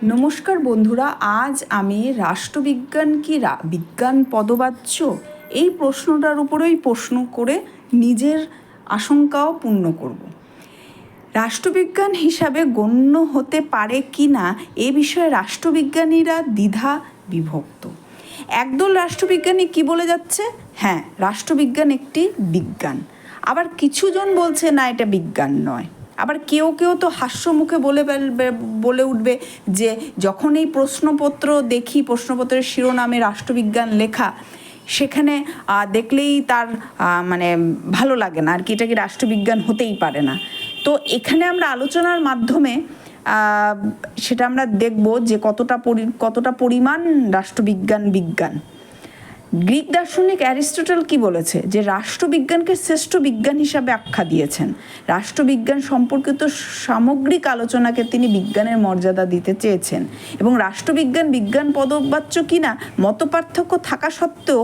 নমস্কার বন্ধুরা, আজ আমি রাষ্ট্রবিজ্ঞান কি বিজ্ঞান পদবাচ্য এই প্রশ্নটার উপরেই প্রশ্ন করে নিজের আশঙ্কাও পূর্ণ করব। রাষ্ট্রবিজ্ঞান হিসাবে গণ্য হতে পারে কি না এ বিষয়ে রাষ্ট্রবিজ্ঞানীরা দ্বিধা বিভক্ত। একদল রাষ্ট্রবিজ্ঞানী কি বলে যাচ্ছে, হ্যাঁ রাষ্ট্রবিজ্ঞান একটি বিজ্ঞান, আবার কিছুজন বলছে না এটা বিজ্ঞান নয়। আবার কেউ কেউ তো হাস্যমুখে বলে উঠবে যে যখন এই প্রশ্নপত্র দেখি, প্রশ্নপত্রের শিরোনামে রাষ্ট্রবিজ্ঞান লেখা, সেখানে দেখলেই তার মানে ভালো লাগে না আর কি, এটা কি রাষ্ট্রবিজ্ঞান হতেই পারে না। তো এখানে আমরা আলোচনার মাধ্যমে সেটা আমরা দেখব যে কতটা পরিমাণ রাষ্ট্রবিজ্ঞান বিজ্ঞান। গ্রিক দার্শনিক অ্যারিস্টটল কি বলেছে, যে রাষ্ট্রবিজ্ঞানকে শ্রেষ্ঠ বিজ্ঞান হিসাবে আখ্যা দিয়েছেন। রাষ্ট্রবিজ্ঞান সম্পর্কিত সামগ্রিক আলোচনাকে তিনি বিজ্ঞানের মর্যাদা দিতে চেয়েছেন, এবং রাষ্ট্রবিজ্ঞান বিজ্ঞান পদবাচ্য কিনা মতপার্থক্য থাকা সত্ত্বেও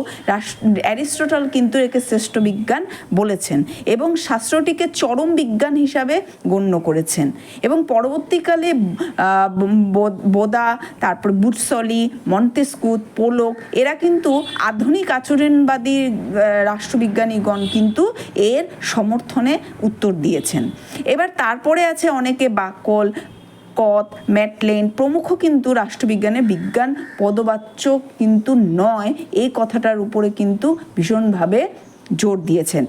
অ্যারিস্টটল কিন্তু একে শ্রেষ্ঠ বিজ্ঞান বলেছেন এবং শাস্ত্রটিকে চরম বিজ্ঞান হিসাবে গণ্য করেছেন। এবং পরবর্তীকালে বোদা, তারপর বুটসলি, মন্তেস্কু, পোলক এরা কিন্তু আধুনিক আচরণবাদী রাষ্ট্রবিজ্ঞানীগণ কিন্তু এর সমর্থনে উত্তর দিয়েছেন। এবার তারপরে আছে অনেকে বাকল, কত, ম্যাটলেন প্রমুখ কিন্তু রাষ্ট্রবিজ্ঞানের বিজ্ঞান পদবাচ্য কিন্তু নয় এই কথাটার উপরে কিন্তু ভীষণভাবে জোর দিয়েছেন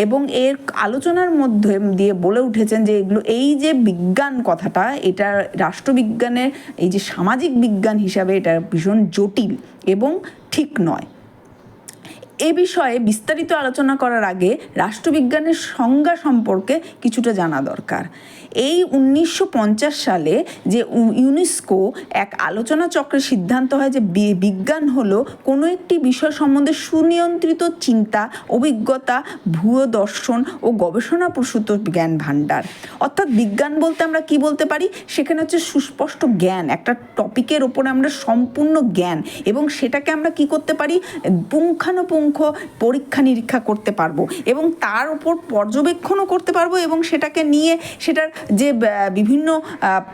এবং এর আলোচনার মধ্যে দিয়ে বলে উঠেছেন যে এই যে বিজ্ঞান কথাটা, এটা রাষ্ট্রবিজ্ঞানের এই যে সামাজিক বিজ্ঞান হিসাবে এটা ভীষণ জটিল এবং ঠিক নয়। এ বিষয়ে বিস্তারিত আলোচনা করার আগে রাষ্ট্রবিজ্ঞানের সংজ্ঞা সম্পর্কে কিছুটা জানা দরকার। এই 1950 সালে যে ইউনেস্কো এক আলোচনা চক্রে সিদ্ধান্ত হয় যে বিজ্ঞান হলো কোনো একটি বিষয় সম্বন্ধে সুনিয়ন্ত্রিত চিন্তা, অভিজ্ঞতা, ভূয় দর্শন ও গবেষণা প্রসূত জ্ঞান ভাণ্ডার। অর্থাৎ বিজ্ঞান বলতে আমরা কি বলতে পারি, সেখানে হচ্ছে সুস্পষ্ট জ্ঞান, একটা টপিকের ওপরে আমরা সম্পূর্ণ জ্ঞান, এবং সেটাকে আমরা কি করতে পারি, পুঙ্খানুপুঙ্খ পরীক্ষা নিরীক্ষা করতে পারবো এবং তার উপর পর্যবেক্ষণও করতে পারবো, এবং সেটাকে নিয়ে সেটার যে বিভিন্ন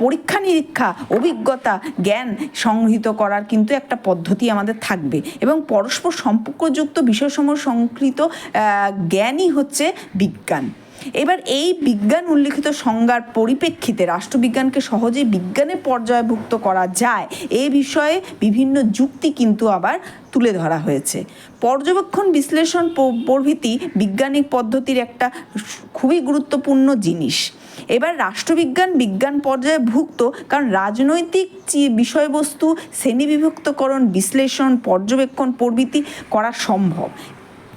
পরীক্ষা নিরীক্ষা, অভিজ্ঞতা, জ্ঞান সংগৃহীত করার কিন্তু একটা পদ্ধতি আমাদের থাকবে, এবং পরস্পর সম্পর্কযুক্ত বিষয়সমূহ সংকৃত জ্ঞানই হচ্ছে বিজ্ঞান। এবার এই বিজ্ঞান উল্লিখিত সংজ্ঞার পরিপ্রেক্ষিতে রাষ্ট্রবিজ্ঞানকে সহজেই বিজ্ঞানে পর্যায়ভুক্ত করা যায় এ বিষয়ে বিভিন্ন যুক্তি কিন্তু আবার তুলে ধরা হয়েছে। পর্যবেক্ষণ, বিশ্লেষণ প্রভৃতি বৈজ্ঞানিক পদ্ধতির একটা খুবই গুরুত্বপূর্ণ জিনিস। এবার রাষ্ট্রবিজ্ঞান বিজ্ঞান পর্যায়ভুক্ত কারণ রাজনৈতিক বিষয়বস্তু শ্রেণীবিভক্তকরণ, বিশ্লেষণ, পর্যবেক্ষণ প্রভৃতি করা সম্ভব।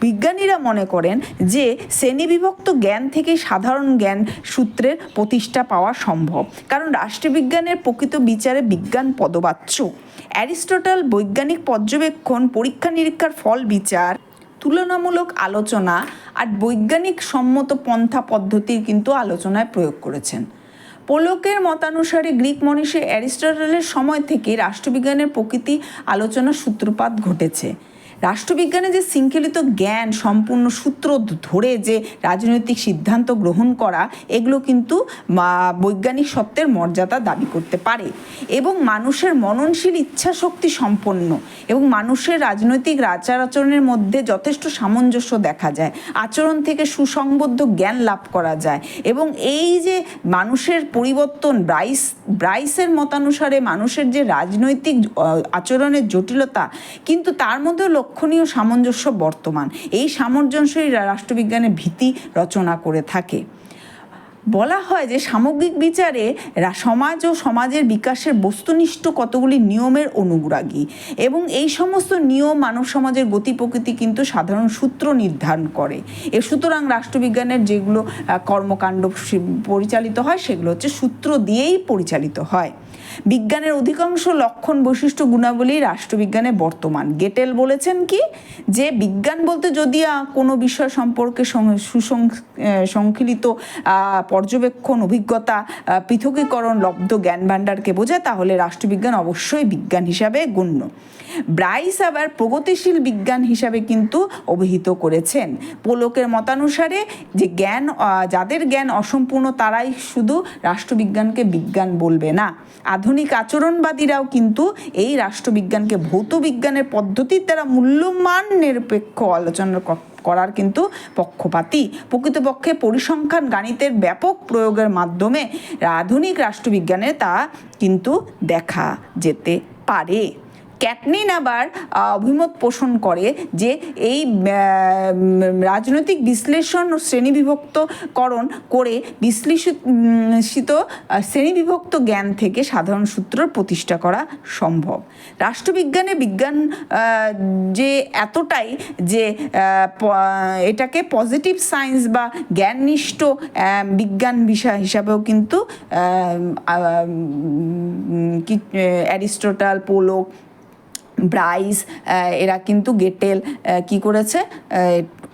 বিজ্ঞানীরা মনে করেন যে শ্রেণীবিভক্ত জ্ঞান থেকে সাধারণ জ্ঞান সূত্রের প্রতিষ্ঠা পাওয়া সম্ভব, কারণ রাষ্ট্রবিজ্ঞানের প্রকৃত বিচারে বিজ্ঞান পদবাচ্য। অ্যারিস্টটল বৈজ্ঞানিক পর্যবেক্ষণ, পরীক্ষা নিরীক্ষার ফল বিচার, তুলনামূলক আলোচনা আর বৈজ্ঞানিক সম্মত পন্থা পদ্ধতির কিন্তু আলোচনায় প্রয়োগ করেছেন। পোলকের মতানুসারে গ্রিক মনীষী অ্যারিস্টটলের সময় থেকে রাষ্ট্রবিজ্ঞানের প্রকৃতি আলোচনার সূত্রপাত ঘটেছে। রাষ্ট্রবিজ্ঞানে যে শৃঙ্খলিত জ্ঞান, সম্পূর্ণ সূত্র ধরে যে রাজনৈতিক সিদ্ধান্ত গ্রহণ করা, এগুলো কিন্তু বৈজ্ঞানিক সত্যের মর্যাদা দাবি করতে পারে, এবং মানুষের মননশীল ইচ্ছা শক্তি সম্পন্ন এবং মানুষের রাজনৈতিক আচার আচরণের মধ্যে যথেষ্ট সামঞ্জস্য দেখা যায়, আচরণ থেকে সুসংবদ্ধ জ্ঞান লাভ করা যায়, এবং এই যে মানুষের পরিবর্তন, ব্রাইসের মতানুসারে মানুষের যে রাজনৈতিক আচরণের জটিলতা, কিন্তু তার মধ্যে লক্ষণীয় সামঞ্জস্য বর্তমান। এই সামঞ্জস্যই রাষ্ট্রবিজ্ঞানের ভিত্তি রচনা করে থাকে। বলা হয় যে সামগ্রিক বিচারে সমাজ ও সমাজের বিকাশের বস্তুনিষ্ঠ কতগুলি নিয়মের অনুরাগী, এবং এই সমস্ত নিয়ম মানব সমাজের গতি প্রকৃতি কিন্তু সাধারণ সূত্র নির্ধারণ করে। সুতরাং রাষ্ট্রবিজ্ঞানের যেগুলো কর্মকাণ্ড পরিচালিত হয় সেগুলো হচ্ছে সূত্র দিয়েই পরিচালিত হয়। বিজ্ঞানের অধিকাংশ লক্ষণ, বৈশিষ্ট্য, গুণাবলী রাষ্ট্রবিজ্ঞানে বর্তমান। গেটেল বলেছেন কি, যে বিজ্ঞান বলতে যদি কোনো বিষয় সম্পর্কে সংকলিত পর্যবেক্ষণ, অভিজ্ঞতা, পৃথকীকরণ, লব্ধ জ্ঞান ভাণ্ডারকে বোঝায়, তাহলে রাষ্ট্রবিজ্ঞান অবশ্যই বিজ্ঞান হিসাবে গণ্য। ব্রাইস আবার প্রগতিশীল বিজ্ঞান হিসাবে কিন্তু অভিহিত করেছেন। পোলকের মতানুসারে যে যাদের জ্ঞান অসম্পূর্ণ তারাই শুধু রাষ্ট্রবিজ্ঞানকে বিজ্ঞান বলবে না, আধুনিক আচরণবাদীরাও কিন্তু এই রাষ্ট্রবিজ্ঞানকে ভৌত বিজ্ঞানের পদ্ধতির দ্বারা মূল্যমান নিরপেক্ষ আলোচনা করার কিন্তু পক্ষপাতী। প্রকৃতপক্ষে পরিসংখ্যান গণিতের ব্যাপক প্রয়োগের মাধ্যমে আধুনিক রাষ্ট্রবিজ্ঞানে তা কিন্তু দেখা যেতে পারে। ক্যাটনিন আবার অভিমত পোষণ করে যে এই রাজনৈতিক বিশ্লেষণ ও শ্রেণীবিভক্তকরণ করে বিশ্লেষিত শ্রেণীবিভক্ত জ্ঞান থেকে সাধারণ সূত্রের প্রতিষ্ঠা করা সম্ভব। রাষ্ট্রবিজ্ঞানে বিজ্ঞান যে এতটাই যে এটাকে পজিটিভ সায়েন্স বা জ্ঞাননিষ্ঠ বিজ্ঞান বিষয় হিসাবেও কিন্তু অ্যারিস্টটল, পোলক, ব্রাইস এরা কিন্তু গেটেল কি করেছে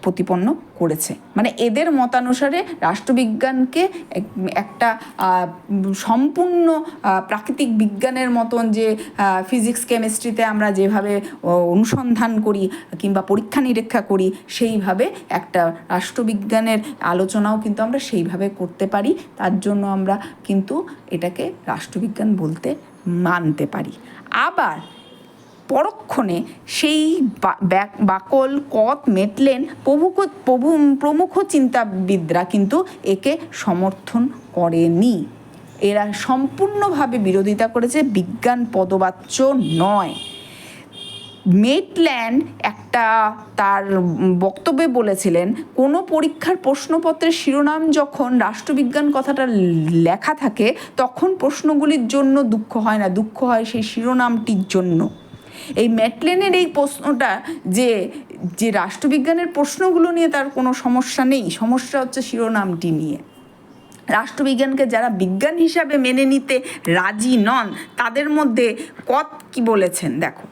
প্রতিপন্ন করেছে। মানে এদের মতানুসারে রাষ্ট্রবিজ্ঞানকে একটা সম্পূর্ণ প্রাকৃতিক বিজ্ঞানের মতন যে ফিজিক্স কেমিস্ট্রিতে আমরা যেভাবে অনুসন্ধান করি কিংবা পরীক্ষা নিরীক্ষা করি সেইভাবে একটা রাষ্ট্রবিজ্ঞানের আলোচনাও কিন্তু আমরা সেইভাবে করতে পারি। তার জন্য আমরা কিন্তু এটাকে রাষ্ট্রবিজ্ঞান বলতে মানতে পারি। আবার পরক্ষণে সেই বাকল, কট, মেটলেন প্রমুখ চিন্তাবিদরা কিন্তু একে সমর্থন করেনি। এরা সম্পূর্ণভাবে বিরোধিতা করেছে, বিজ্ঞান পদবাচ্য নয়। মেটল্যান্ড একটা তার বক্তব্যে বলেছিলেন, কোনো পরীক্ষার প্রশ্নপত্রের শিরোনাম যখন রাষ্ট্রবিজ্ঞান কথাটা লেখা থাকে তখন প্রশ্নগুলির জন্য দুঃখ হয় না, দুঃখ হয় সেই শিরোনামটির জন্য। এই মেটলেনের এই প্রশ্নটা যে রাষ্ট্রবিজ্ঞানের প্রশ্নগুলো নিয়ে তার কোনো সমস্যা নেই, সমস্যা হচ্ছে শিরোনামটি নিয়ে। রাষ্ট্রবিজ্ঞানকে যারা বিজ্ঞান হিসাবে মেনে নিতে রাজি নন তাদের মধ্যে কত কি বলেছেন দেখো।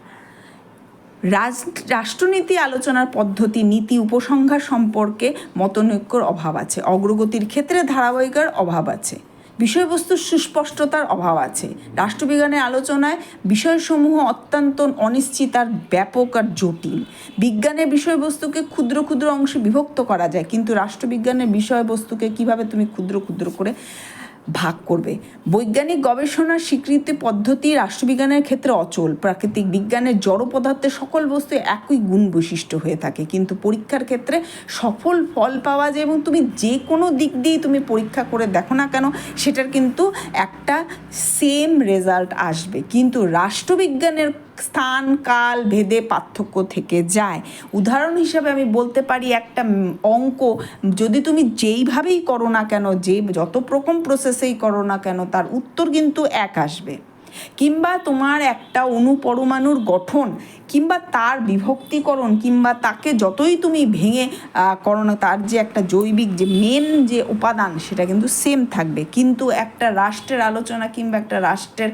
রাষ্ট্রনীতি আলোচনার পদ্ধতি, নীতি, উপসংহার সম্পর্কে মতনৈক্যর অভাব আছে, অগ্রগতির ক্ষেত্রে ধারাবাহিকতার অভাব আছে, বিষয়বস্তুর সুস্পষ্টতার অভাব আছে। রাষ্ট্রবিজ্ঞানের আলোচনায় বিষয়সমূহ অত্যন্ত অনিশ্চিত আর ব্যাপক আর জটিল। বিজ্ঞানের বিষয়বস্তুকে ক্ষুদ্র ক্ষুদ্র অংশে বিভক্ত করা যায়, কিন্তু রাষ্ট্রবিজ্ঞানের বিষয়বস্তুকে কিভাবে তুমি ক্ষুদ্র ক্ষুদ্র করে ভাগ করবে? বৈজ্ঞানিক গবেষণার স্বীকৃতি পদ্ধতি রাষ্ট্রবিজ্ঞানের ক্ষেত্রে অচল। প্রাকৃতিক বিজ্ঞানের জড় পদার্থের সকল বস্তু একই গুণ বৈশিষ্ট্য হয়ে থাকে, কিন্তু পরীক্ষার ক্ষেত্রে সফল ফল পাওয়া যায় এবং তুমি যে কোনো দিক দিয়েই তুমি পরীক্ষা করে দেখো না কেন সেটার কিন্তু একটা সেম রেজাল্ট আসবে। কিন্তু রাষ্ট্রবিজ্ঞানের স্থান কাল ভেদে পার্থক্য থেকে যায়। উদাহরণ হিসাবে আমি বলতে পারি, একটা অঙ্ক যদি তুমি যেইভাবেই করো না কেন, যত রকম প্রসেসেই করো না কেন তার উত্তর কিন্তু এক আসবে। কিংবা তোমার একটা অণুপরমাণুর গঠন কিংবা তার বিভক্তিকরণ কিংবা তাকে যতই তুমি ভেঙে করো না, তার যে একটা জৈবিক যে মেন যে উপাদান সেটা কিন্তু সেম থাকবে। কিন্তু একটা রাষ্ট্রের আলোচনা কিংবা একটা রাষ্ট্রের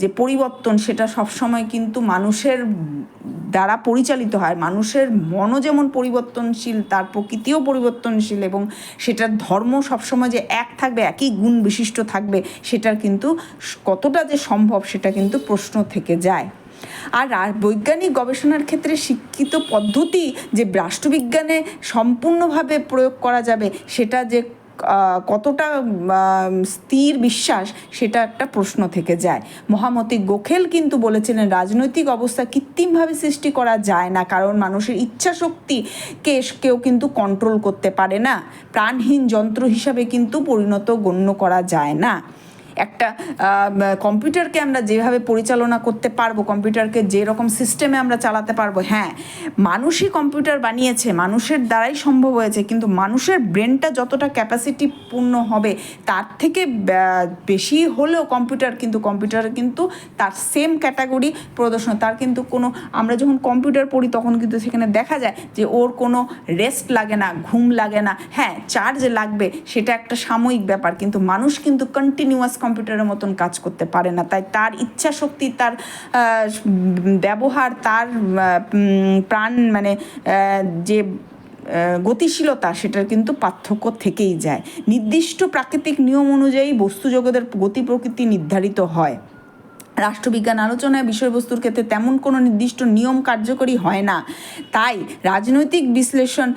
যে পরিবর্তন সেটা সবসময় কিন্তু মানুষের দ্বারা পরিচালিত হয়। মানুষের মনও যেমন পরিবর্তনশীল, তার প্রকৃতিও পরিবর্তনশীল এবং সেটার ধর্ম সবসময় যে এক থাকবে, একই গুণ বিশিষ্ট থাকবে, সেটার কিন্তু কতটা যে সম্ভব সেটা কিন্তু প্রশ্ন থেকে যায়। আর বৈজ্ঞানিক গবেষণার ক্ষেত্রে শিক্ষিত পদ্ধতি যে রাষ্ট্রবিজ্ঞানে সম্পূর্ণভাবে প্রয়োগ করা যাবে সেটা যে কতটা স্থির বিশ্বাস সেটা একটা প্রশ্ন থেকে যায়। মহামতি গোখেল কিন্তু বলেছিলেন, রাজনৈতিক অবস্থা কৃত্রিমভাবে সৃষ্টি করা যায় না, কারণ মানুষের ইচ্ছা শক্তিকে কেউ কিন্তু কন্ট্রোল করতে পারে না। প্রাণহীন যন্ত্র হিসাবে কিন্তু গণ্য করা যায় না। একটা কম্পিউটারকে আমরা যেভাবে পরিচালনা করতে পারবো, কম্পিউটারকে যেরকম সিস্টেমে আমরা চালাতে পারবো, হ্যাঁ মানুষই কম্পিউটার বানিয়েছে, মানুষের দ্বারাই সম্ভব হয়েছে, কিন্তু মানুষের ব্রেনটা যতটা ক্যাপাসিটিপূর্ণ হবে তার থেকে বেশি হলেও কম্পিউটার কিন্তু তার সেম ক্যাটাগরি প্রদর্শন, তার কিন্তু কোনো, আমরা যখন কম্পিউটার পড়ি তখন কিন্তু সেখানে দেখা যায় যে ওর কোনো রেস্ট লাগে না, ঘুম লাগে না, হ্যাঁ চার্জ লাগবে, সেটা একটা সাময়িক ব্যাপার, কিন্তু মানুষ কিন্তু কন্টিনিউয়াস কম্পিউটারের মতন কাজ করতে পারে না। তাই তার ইচ্ছা শক্তি, তার ব্যবহার, তার প্রাণ মানে যে গতিশীলতা সেটার কিন্তু পার্থক্য থেকেই যায়। নির্দিষ্ট প্রাকৃতিক নিয়ম অনুযায়ী বস্তু জগতের গতি প্রকৃতি নির্ধারিত হয়। রাষ্ট্রবিজ্ঞান আলোচনায় বিষয়বস্তুর ক্ষেত্রে তেমন কোনো নির্দিষ্ট নিয়ম কার্যকরী হয় না। তাই রাজনৈতিক বিশ্লেষণ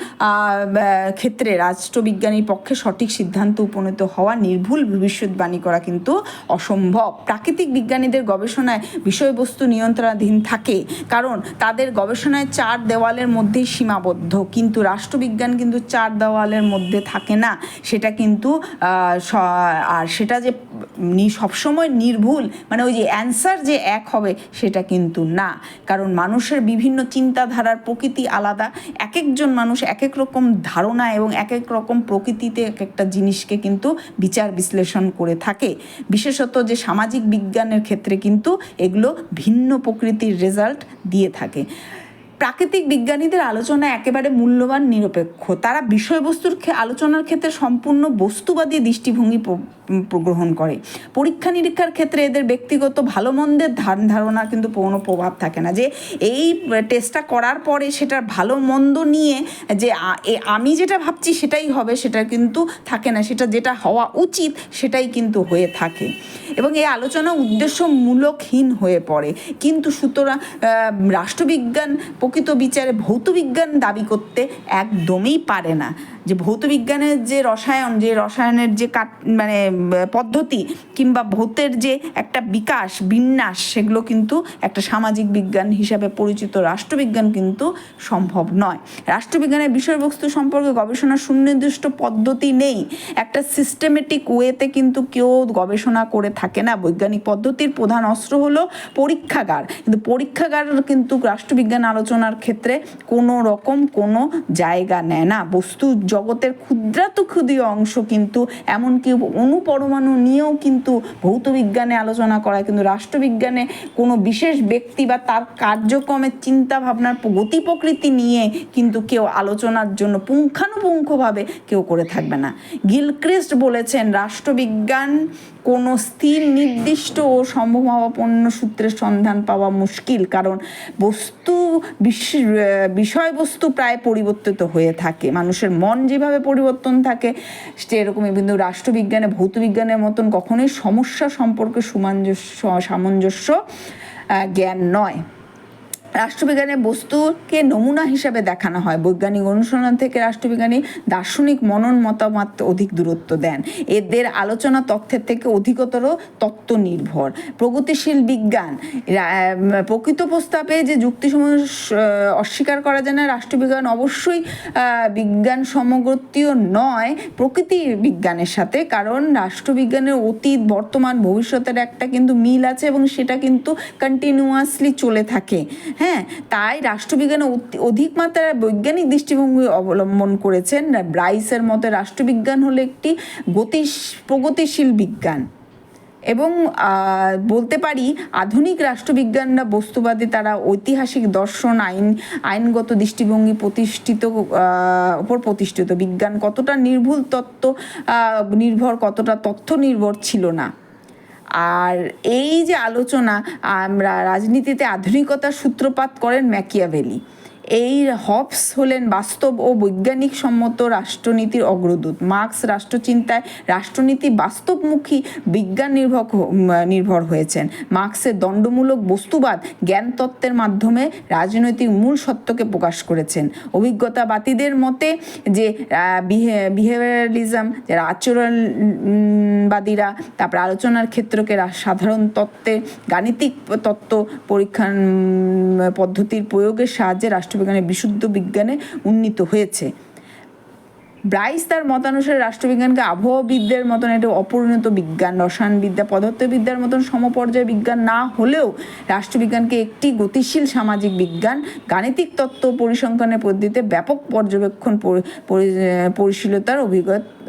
ক্ষেত্রে রাষ্ট্রবিজ্ঞানীর পক্ষে সঠিক সিদ্ধান্ত উপনীত হওয়া, নির্ভুল ভবিষ্যৎবাণী করা কিন্তু অসম্ভব। প্রাকৃতিক বিজ্ঞানীদের গবেষণায় বিষয়বস্তু নিয়ন্ত্রণাধীন থাকে, কারণ তাদের গবেষণায় চার দেওয়ালের মধ্যেই সীমাবদ্ধ। কিন্তু রাষ্ট্রবিজ্ঞান কিন্তু চার দেওয়ালের মধ্যে থাকে না, সেটা কিন্তু আর সেটা যে সবসময় নির্ভুল, মানে ওই যে অ্যান্সার যে এক হবে সেটা কিন্তু না, কারণ মানুষের বিভিন্ন চিন্তাধারার প্রকৃতি আলাদা। এক একজন মানুষ এক এক রকম ধারণা এবং এক এক রকম প্রকৃতিতে এক একটা জিনিসকে কিন্তু বিচার বিশ্লেষণ করে থাকে। বিশেষত যে সামাজিক বিজ্ঞানের ক্ষেত্রে কিন্তু এগুলো ভিন্ন প্রকৃতির রেজাল্ট দিয়ে থাকে। প্রাকৃতিক বিজ্ঞানীদের আলোচনা একেবারে মূল্যবান, নিরপেক্ষ। তারা বিষয়বস্তুর আলোচনার ক্ষেত্রে সম্পূর্ণ বস্তুবাদী দৃষ্টিভঙ্গি গ্রহণ করে। পরীক্ষা নিরীক্ষার ক্ষেত্রে এদের ব্যক্তিগত ভালো মন্দের ধারণা কিন্তু কোনো প্রভাব থাকে না, যে এই টেস্টটা করার পরে সেটার ভালো মন্দ নিয়ে যে আমি যেটা ভাবছি সেটাই হবে সেটা কিন্তু থাকে না, সেটা যেটা হওয়া উচিত সেটাই কিন্তু হয়ে থাকে, এবং এই আলোচনা উদ্দেশ্যমূলকহীন হয়ে পড়ে। কিন্তু সুতরাং রাষ্ট্রবিজ্ঞান প্রকৃত বিচারে ভৌতবিজ্ঞান দাবি করতে একদমই পারে না। যে ভৌতবিজ্ঞানের যে রসায়নের যে মানে পদ্ধতি কিংবা ভৌতের যে একটা বিকাশ বিন্যাস, সেগুলো কিন্তু একটা সামাজিক বিজ্ঞান হিসাবে পরিচিত রাষ্ট্রবিজ্ঞান কিন্তু সম্ভব নয়। রাষ্ট্রবিজ্ঞানের বিষয়বস্তু সম্পর্কে গবেষণার সুনির্দিষ্ট পদ্ধতি নেই, একটা সিস্টেমেটিক ওয়েতে কিন্তু কেউ গবেষণা করে থাকে না। বৈজ্ঞানিক পদ্ধতির প্রধান অস্ত্র হলো পরীক্ষাগার, কিন্তু পরীক্ষাগার কিন্তু রাষ্ট্রবিজ্ঞান আলোচনার ক্ষেত্রে কোনো রকম কোনো জায়গা নেয় না। বস্তু জগতের ক্ষুদ্রাতিক্ষুদ্র অংশ কিন্তু এমনকি অণুপরমাণু নিয়েও কিন্তু ভৌতবিজ্ঞানে আলোচনা করা, কিন্তু রাষ্ট্রবিজ্ঞানে কোনো বিশেষ ব্যক্তি বা তার কার্যক্রমের চিন্তা ভাবনার গতি প্রকৃতি নিয়ে কিন্তু কেউ আলোচনার জন্য পুঙ্খানুপুঙ্খভাবে কেউ করে থাকবে না। গিলক্রিস্ট বলেছেন, রাষ্ট্রবিজ্ঞান কোনো স্থির নির্দিষ্ট ও সম্ভাবনাপন্ন সূত্রের সন্ধান পাওয়া মুশকিল, কারণ বিষয়বস্তু প্রায় পরিবর্তিত হয়ে থাকে। মানুষের মন যেভাবে পরিবর্তন থাকে সেরকমই কিন্তু রাষ্ট্রবিজ্ঞানে ভৌতবিজ্ঞানের মতন কখনোই সমস্যা সম্পর্কে সামঞ্জস্য জ্ঞান নয়। রাষ্ট্রবিজ্ঞানের বস্তুকে নমুনা হিসাবে দেখানো হয়। বৈজ্ঞানিক অনুসন্ধান থেকে রাষ্ট্রবিজ্ঞানী দার্শনিক মনন মতামত অধিক দূরত্ব দেন। এদের আলোচনা তথ্যের থেকে অধিকতর তত্ত্ব নির্ভর। প্রগতিশীল বিজ্ঞান প্রকৃত প্রস্তাবে যে যুক্তিসমূহ অস্বীকার করা যায় না। রাষ্ট্রবিজ্ঞান অবশ্যই বিজ্ঞান সমগতীয় নয় প্রকৃতি বিজ্ঞানের সাথে, কারণ রাষ্ট্রবিজ্ঞানের অতীত বর্তমান ভবিষ্যতের একটা কিন্তু মিল আছে এবং সেটা কিন্তু কন্টিনিউয়াসলি চলে থাকে। হ্যাঁ, তাই রাষ্ট্রবিজ্ঞানে অধিক মাত্রায় বৈজ্ঞানিক দৃষ্টিভঙ্গি অবলম্বন করেছেন। ব্রাইসের মতে রাষ্ট্রবিজ্ঞান হলো একটি প্রগতিশীল বিজ্ঞান, এবং বলতে পারি আধুনিক রাষ্ট্রবিজ্ঞানরা বস্তুবাদী, তারা ঐতিহাসিক দর্শন আইনগত দৃষ্টিভঙ্গি উপর প্রতিষ্ঠিত। বিজ্ঞান কতটা নির্ভুল তত্ত্ব নির্ভর, কতটা তথ্য নির্ভর ছিল না। আর এই যে আলোচনা, আমরা রাজনীতিতে আধুনিকতার সূত্রপাত করেন ম্যাকিয়াভেলি। এই হবস হলেন বাস্তব ও বৈজ্ঞানিক সম্মত রাষ্ট্রনীতির অগ্রদূত। মার্কস রাষ্ট্রচিন্তায় রাষ্ট্রনীতি বাস্তবমুখী বিজ্ঞান নির্ভর হয়েছেন। মার্কসের দণ্ডমূলক বস্তুবাদ জ্ঞান তত্ত্বের মাধ্যমে রাজনৈতিক মূল সত্যকে প্রকাশ করেছেন। অভিজ্ঞতাবাদীদের মতে যে বিহেভিয়ারালিজম, যারা আচরণবাদীরা, তারপর আলোচনার ক্ষেত্রকে সাধারণ তত্ত্বে গাণিতিক তত্ত্ব পরীক্ষা পদ্ধতির প্রয়োগের সাহায্যে রাষ্ট্রবিজ্ঞানের বিশুদ্ধ বিজ্ঞানে উন্নীত হয়েছে। ব্রাইস তার মতানুসারে রাষ্ট্রবিজ্ঞানকে আবহাওয়াবিদদের মতন একটা অপরিণত বিজ্ঞান, রসায়নবিদ্যা পদার্থবিদ্যার মতন সমপর্যায় বিজ্ঞান না হলেও রাষ্ট্রবিজ্ঞানকে একটি গতিশীল সামাজিক বিজ্ঞান, গাণিতিক তত্ত্ব পরিসংখ্যানের পদ্ধতিতে ব্যাপক পর্যবেক্ষণ পরিশীলতার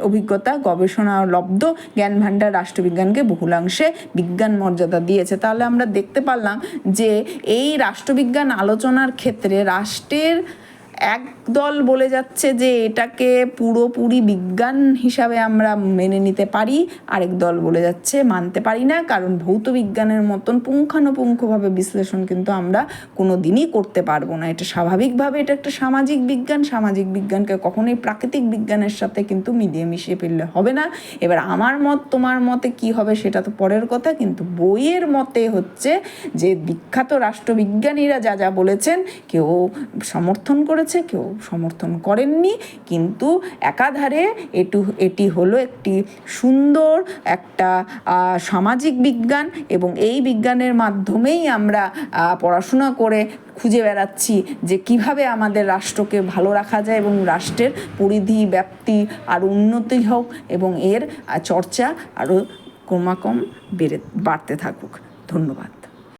অভিজ্ঞতা গবেষণা লব্ধ জ্ঞানভাণ্ডার রাষ্ট্রবিজ্ঞানকে বহুলাংশে বিজ্ঞান মর্যাদা দিয়েছে। তাহলে আমরা দেখতে পারলাম যে এই রাষ্ট্রবিজ্ঞান আলোচনার ক্ষেত্রে রাষ্ট্রের একদল বলে যাচ্ছে যে এটাকে পুরোপুরি বিজ্ঞান হিসাবে আমরা মেনে নিতে পারি, আরেক দল বলে যাচ্ছে মানতে পারি না, কারণ ভৌত বিজ্ঞানের মতন পুঙ্খানুপুঙ্খভাবে বিশ্লেষণ কিন্তু আমরা কোনো দিনই করতে পারবো না। এটা স্বাভাবিকভাবে এটা একটা সামাজিক বিজ্ঞান, সামাজিক বিজ্ঞানকে কখনোই প্রাকৃতিক বিজ্ঞানের সাথে কিন্তু মিলিয়ে মিশিয়ে ফেললে হবে না। এবার আমার মত তোমার মতে কি হবে সেটা তো পরের কথা, কিন্তু বইয়ের মতে হচ্ছে যে বিখ্যাত রাষ্ট্রবিজ্ঞানীরা যা যা বলেছেন, কেউ সমর্থন করেছে, কেউ সমর্থন করেননি, কিন্তু একাধারে এটি হলো একটি সুন্দর একটা সামাজিক বিজ্ঞান, এবং এই বিজ্ঞানের মাধ্যমেই আমরা পড়াশোনা করে খুঁজে বেড়াচ্ছি যে কিভাবে আমাদের রাষ্ট্রকে ভালো রাখা যায় এবং রাষ্ট্রের পরিধি ব্যাপ্তি আরও উন্নতি হোক এবং এর চর্চা আরও ক্রমাক্রম বাড়তে থাকুক। ধন্যবাদ।